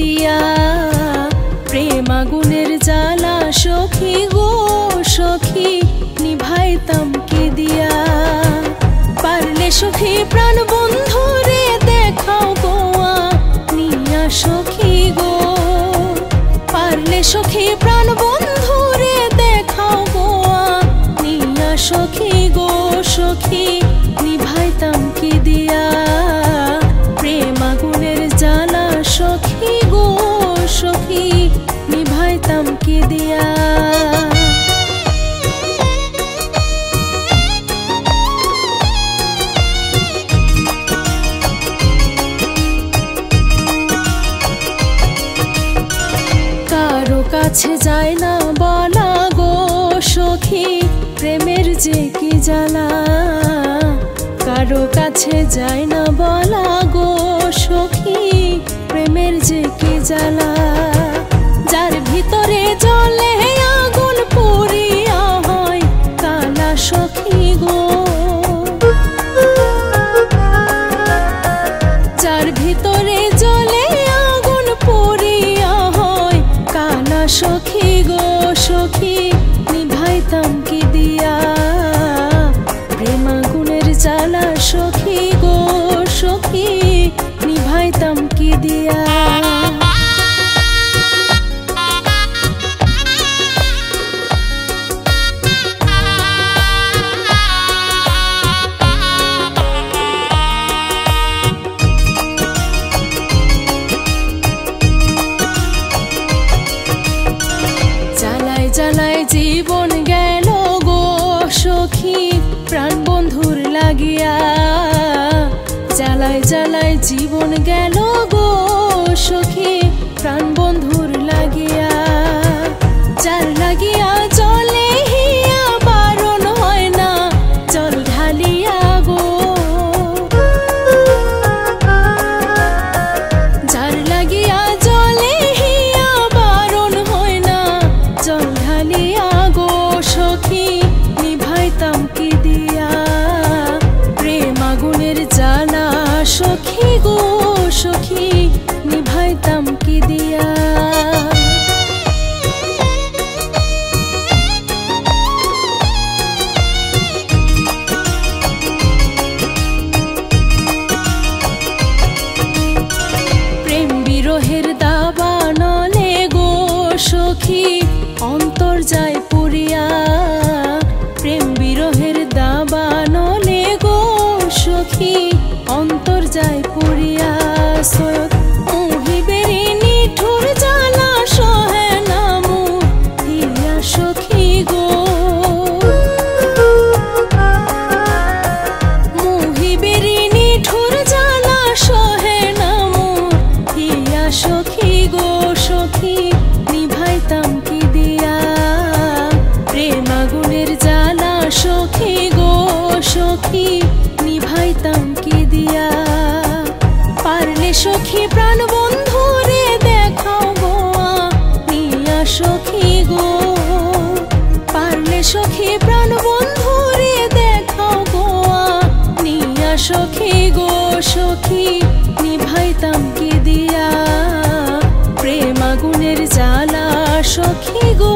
দিয়া প্রেম আগুনের জ্বালা সখী গো সখী নিভাইতাম কি দিয়া। পারলে সখী প্রাণ বন্ধুরে দেখাও গো নিয়া সখী গো, পারলে সখী প্রাণ বন্ধুরে দেখাও গো নিয়া সখী গো সখী নিভাইতাম কি দিয়া প্রেম আগুনের জ্বালা সখী গো সখী নিভাইতাম কি দিয়া। কারো কাছে যায় না বলা গো সখী প্রেমের যে কি জ্বালা, কারো কাছে যায় না বলা গো সখী প্রেমের যে কি জ্বালা। যার ভিতরে জ্বলে আগুন পুরিয়া হয় কালা সখী গো, যার ভিতরে জ্বলে আগুন পুরিয়া হয় কালা সখী গো সখী নিভাইতাম কি দিয়া প্রেম আগুনের জ্বালা সখী গো সখী নিভাইতাম কি দিয়া। জ্বালায় জ্বালায় জীবন গেল গো সখী প্রাণ বন্ধুর লাগিয়া, জ্বালায় জ্বালায় জীবন গেল গো সখী প্রাণ বন্ধুর লাগিয়া। যার লাগিয়া জলে হিয়া বারণ হয় না জল ঢালিয়া গো, যার লাগিয়া জলে হিয়া বারণ হয় না জল ঢালিয়া গো সখী নিভাইতাম কি দিয়া প্রেম আগুনের জ্বালা সখী গো সখী নিভাইতাম কি দিয়া। প্রেম বিরহের দাবা নলে গো সখী অন্তর যায় পুরিয়া, প্রেম বিরহের দাবা নলে গো সখী অন্তর যায় পুরিয়া। সৈয়দ মুহিবেরি নিঠুর জ্বালা সহে না মুহিয়া সখী গো, মুহিবেরি নিঠুর জ্বালা সহে না মুহিয়া সখী গো সখী নিভাইতাম কি দিয়া প্রেম আগুনের জ্বালা সখী গো সখী নিভাইতাম কি দিয়া। পারলে সখী প্রাণ বন্ধুরে দেখাও গো নিয়া সখী গো, পারলে সখী প্রাণ বন্ধুরে দেখাও গো নিয়া সখী গো সখী নিভাইতাম কি দিয়া প্রেম আগুনের জ্বালা সখী গো